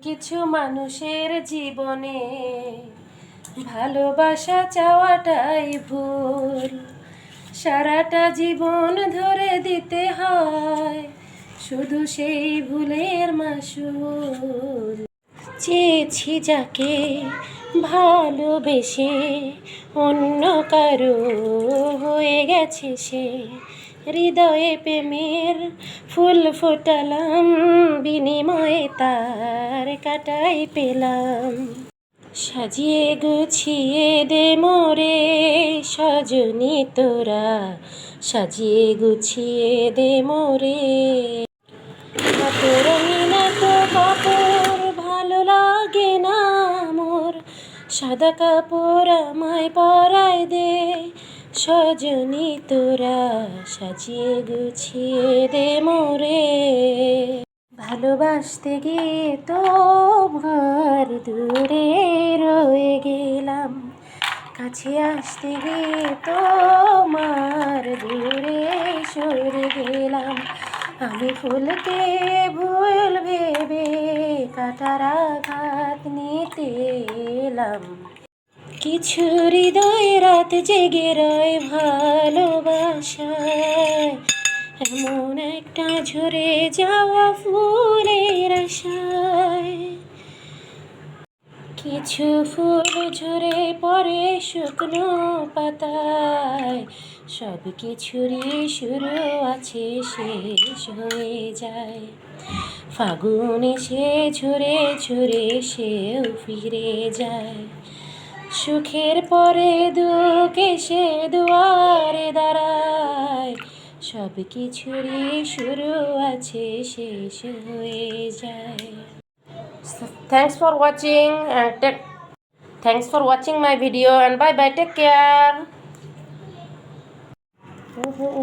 কিছু মানুষের জীবনে ভালোবাসা চাওয়াটাই ভুল। সারাটা জীবন ধরে দিতে হয় শুধু সেই ভুলের মাসুল। চেয়েছি যাকে ভালোবেসে অন্য কারো হয়ে গেছে সে, হৃদয়ে প্রেমের ফুল ফোটালাম, বিনিময়ে তার কাটাই পেলাম। সাজিয়ে গুছিয়ে দে মোরে সজনী তোরা, সাজিয়ে গুছিয়ে দে মোরে। রঙিন তো কাপড় ভালো লাগে না মোর, সাদা কাপড় আমায় পরায় দে সজনী তোরা, সাজিয়ে গুছিয়ে দে মোরে। ভালোবাসতে গিয়ে তো ঘর দূরে রয়ে গেলাম, কাছে আসতে গিয়ে তো মার দূরে সরে গেলাম। আমি ফুলকে ভুল ভেবে কাটার আঘাত নিতে এলাম। কিছু হৃদয় রাত জেগে রয় ভালোবাসায়, এমন একটা ঝরে যাওয়া ফুলের আশায়। কিছু ফুল ঝরে পড়ে শুকনো পাতায়, সব কিছুরই শুরু আছে শেষ হয়ে যায়। ফাগুন এসে ঝরে ঝরে সেও ফিরে যায়, সুখের পরে দুঃখ এসে দুয়ারে দাঁড়ায়। সব কিছুরই শুরু আছে শেষ হয়ে যায়। Thanks for watching my video and bye bye, take care.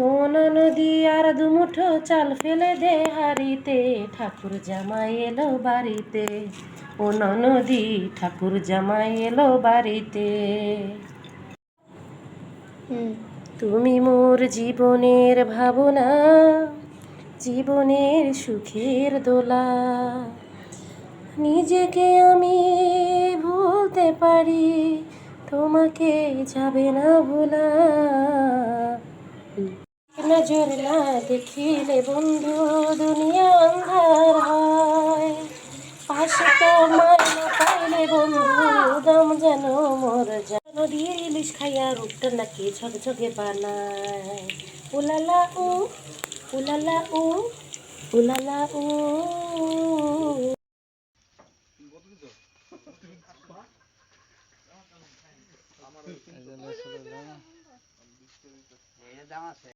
ও নদী আর দুমুঠো চাল ফেলে দে হাড়িতে, ঠাকুর জামাই এলো বাড়িতে। ও নদী ঠাকুর জামাই এলো বাড়িতে। তুমি মোর জীবনের ভাবনা, জীবনের সুখের দোলা। নিজেকে আমি ভুলতে পারি, তোমাকে যাবে না ভোলা। নজর না দেখিলে বন্ধু দুনিয়া আন্ধার হয়, পাশে তোমায় না পাইলে বন্ধু দম যেন মোর যায়। নদীর ইলিশ খাইয়া রূপটা নাকি ঝকঝকে বানায়। উলালা উ উলালা উ উলালা উ।